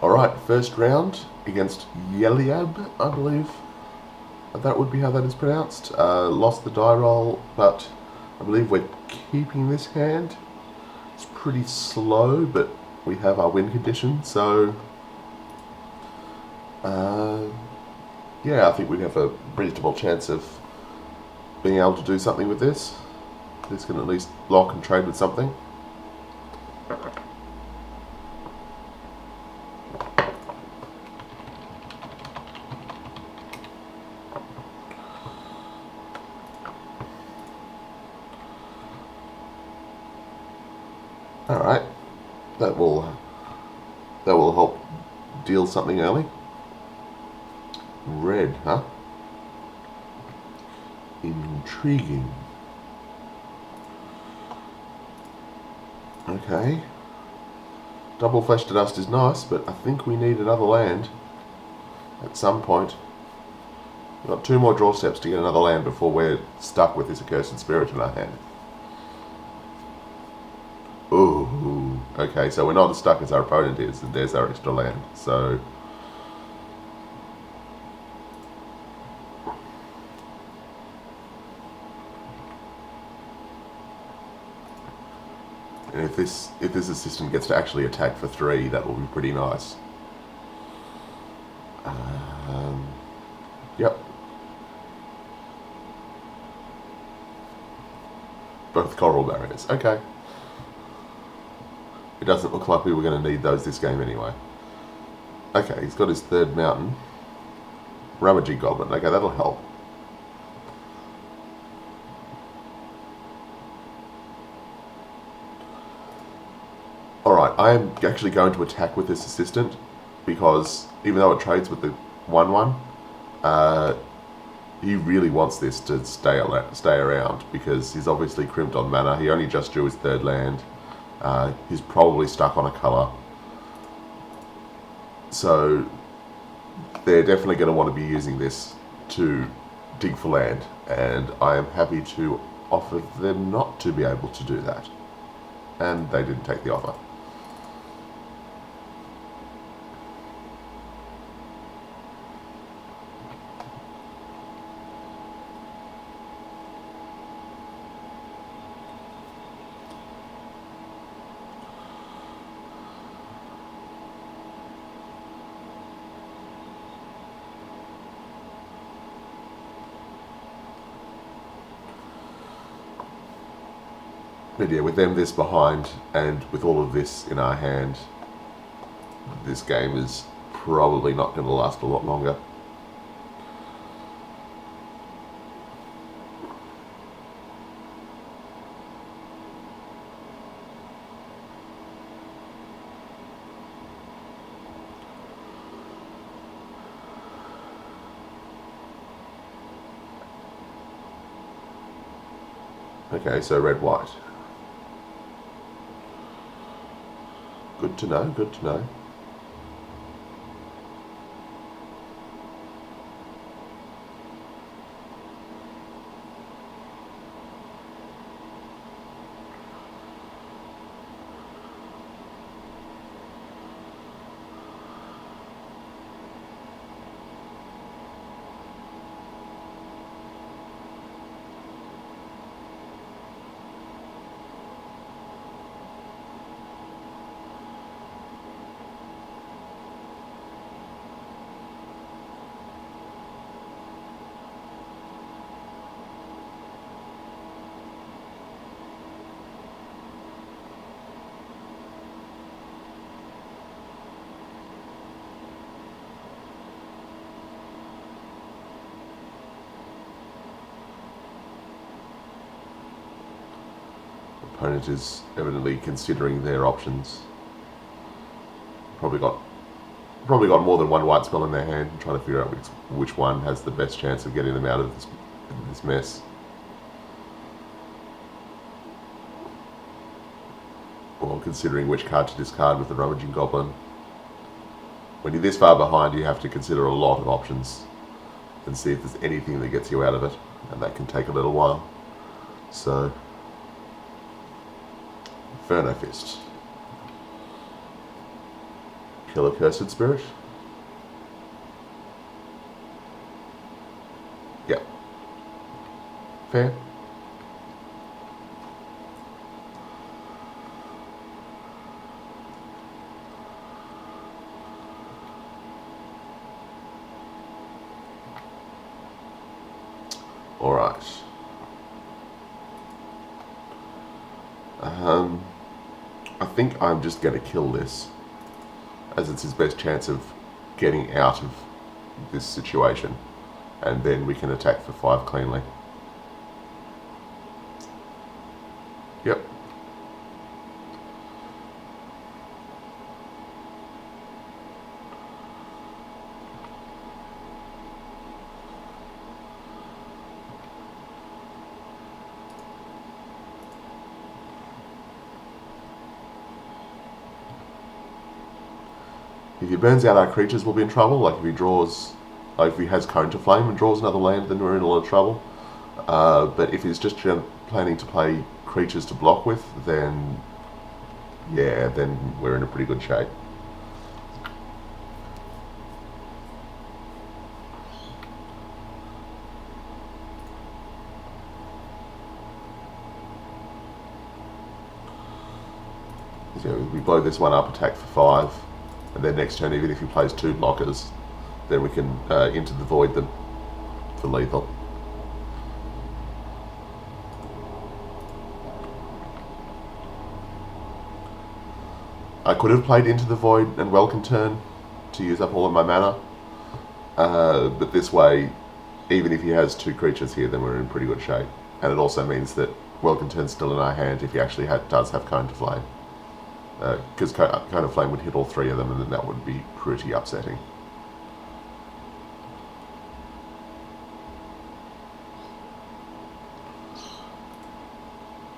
Alright, first round against Yeliab, I believe that would be how that is pronounced. Lost the die roll, but I believe we're keeping this hand. It's pretty slow, but we have our win condition, so yeah, I think we have a reasonable chance of being able to do something with this. This can at least lock and trade with something. Alright, that will help deal something early. Red, huh? Intriguing. Okay. Double Flesh to Dust is nice, but I think we need another land at some point. We've got 2 more draw steps to get another land before we're stuck with this Accursed Spirit in our hand. Ooh, okay, so we're not as stuck as our opponent is, and there's our extra land, so... And if this assistant gets to actually attack for 3, that will be pretty nice. Yep. Both coral barriers. Okay. It doesn't look like we were going to need those this game anyway. Okay, he's got his 3rd mountain. Rummaging Goblin. Okay, that'll help. Alright, I am actually going to attack with this assistant because even though it trades with the 1/1, he really wants this to stay around because he's obviously crimped on mana. He only just drew his 3rd land. He's probably stuck on a colour. So they're definitely going to want to be using this to dig for land, and I am happy to offer them not to be able to do that. And they didn't take the offer. But yeah, with them this behind and with all of this in our hand, this game is probably not going to last a lot longer. Okay, so red-white. Good to know, good to know. Opponent is evidently considering their options. Probably got more than one white spell in their hand, and trying to figure out which one has the best chance of getting them out of this mess. Or considering which card to discard with the Rummaging Goblin. When you're this far behind, you have to consider a lot of options and see if there's anything that gets you out of it, and that can take a little while. So, Inferno Fist. Kill a Cursed Spirit. Yeah. Fair. Alright. I think I'm just going to kill this, as it's his best chance of getting out of this situation, and then we can attack for 5 cleanly. Yep. If he burns out our creatures, we'll be in trouble. Like if he has Cone to Flame and draws another land, then we're in a lot of trouble. But if he's just planning to play creatures to block with, then yeah, then we're in a pretty good shape. So we blow this one up, attack for 5. And then next turn, even if he plays 2 blockers, then we can Into the Void them for lethal. I could have played Into the Void and Welcome Turn to use up all of my mana, but this way, even if he has 2 creatures here, then we're in pretty good shape. And it also means that Welcome Turn's still in our hand if he actually does have Cone to Flame. Because Cone of Flame would hit all 3 of them, and then that would be pretty upsetting.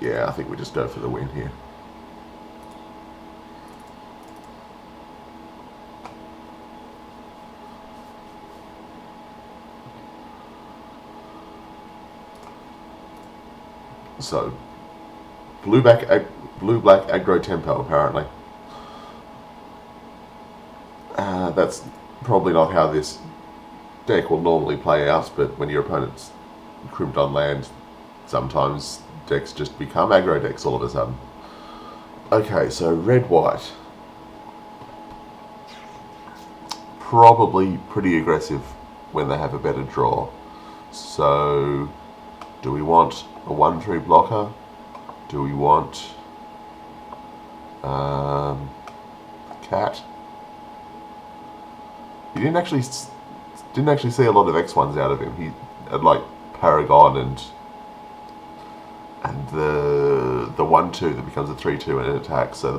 Yeah, I think we just go for the win here. So, blue-black aggro tempo, apparently. That's probably not how this deck will normally play out, but when your opponent's crimped on land, sometimes decks just become aggro decks all of a sudden. Okay, so red-white. Probably pretty aggressive when they have a better draw. So, do we want a 1/3 blocker? Do we want cat? You didn't actually see a lot of X1s out of him. He had like Paragon and the 1/2 that becomes a 3/2 and an attack. So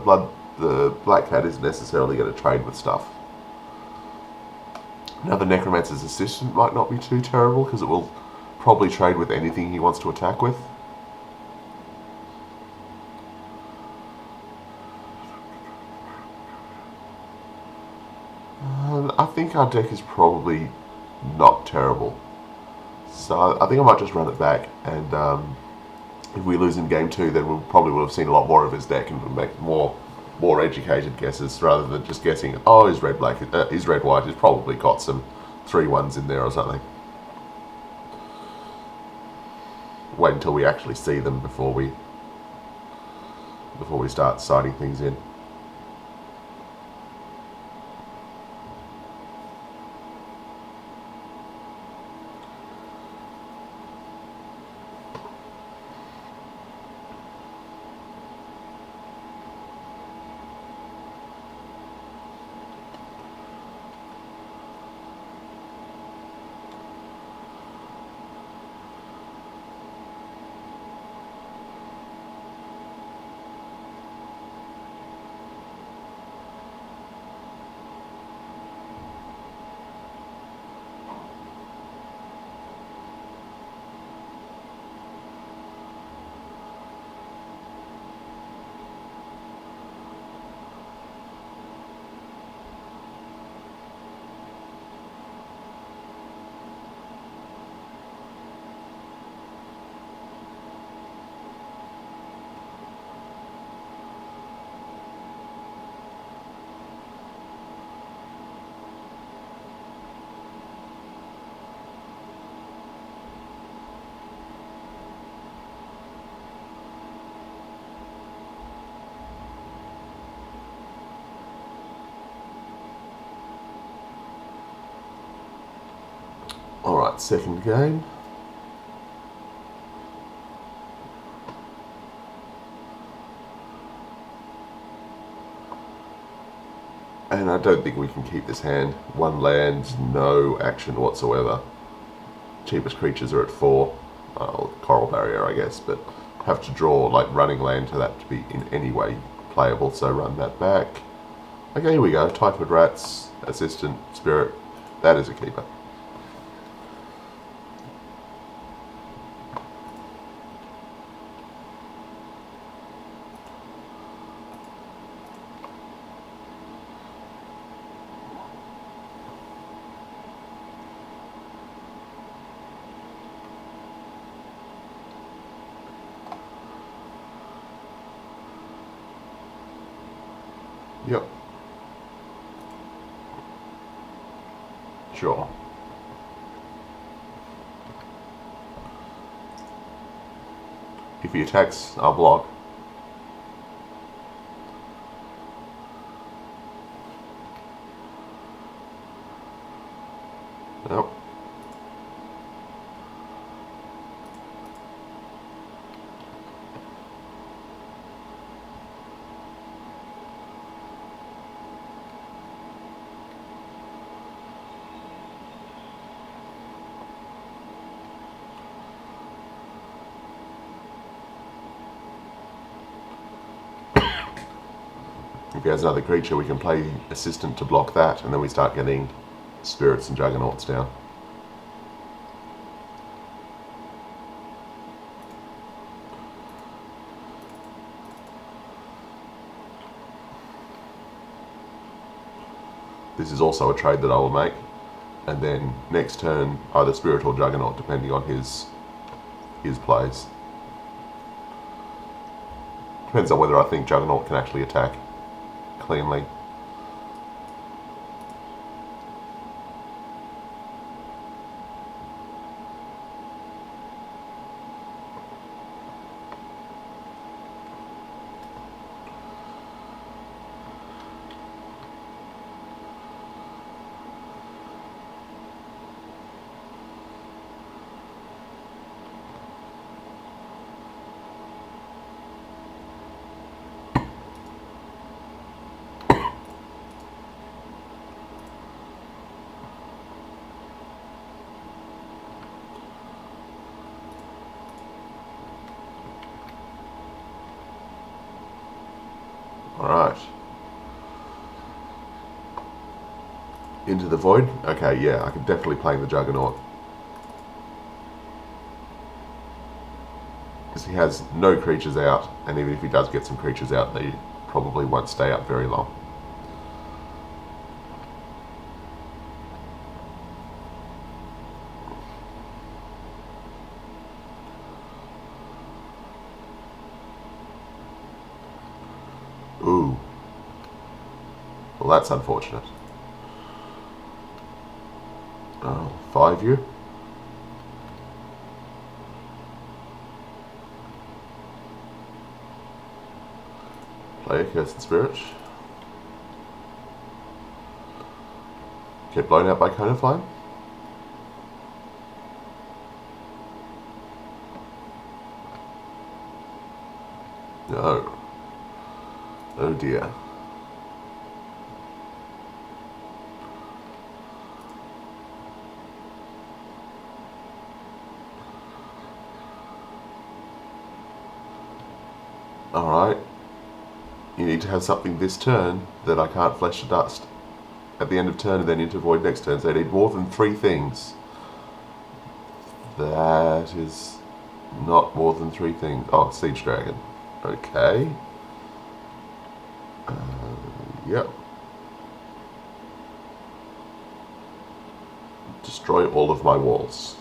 the black cat isn't necessarily going to trade with stuff. Now the Necromancer's Assistant might not be too terrible because it will probably trade with anything he wants to attack with. I think our deck is probably not terrible. So I think I might just run it back, and if we lose in game 2, then we probably would have seen a lot more of his deck and would make more educated guesses rather than just guessing, oh, his red-white, he's probably got some 3/1s in there or something. Wait until we actually see them before we start citing things in. Alright, second game. And I don't think we can keep this hand. 1 land, no action whatsoever. Cheapest creatures are at 4. Coral Barrier, I guess, but have to draw like running land to that to be in any way playable, so run that back. Okay, here we go. Typhoid Rats, Assistant, Spirit. That is a keeper. Yep. Sure. If he attacks, I'll block. Nope. If he has another creature, we can play Assistant to block that, and then we start getting Spirits and Juggernauts down. This is also a trade that I will make, and then next turn either Spirit or Juggernaut, depending on his plays. Depends on whether I think Juggernaut can actually attack cleanly. Alright. Into the Void? Okay, yeah, I can definitely play the Juggernaut. Because he has no creatures out, and even if he does get some creatures out, they probably won't stay up very long. Ooh. Well, that's unfortunate. Oh, 5-year? Play a Cursed Spirit. Get blown out by Cone of Flame. No. Oh dear. Alright. You need to have something this turn that I can't flesh to dust. At the end of turn and then into Void next turn, so I need more than 3 things. That is not more than 3 things. Oh, Siege Dragon. Okay. Yep. Destroy all of my walls.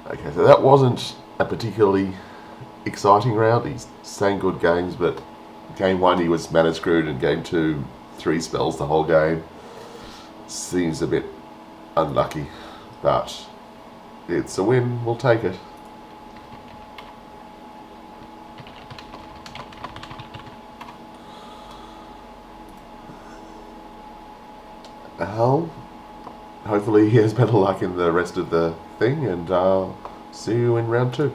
Okay, so that wasn't a particularly exciting round. He's saying good games, but game 1 he was mana screwed, and game 2, 3 spells the whole game. Seems a bit unlucky, but it's a win. We'll take it. Well, hopefully he has better luck in the rest of the thing, and I'll see you in round 2.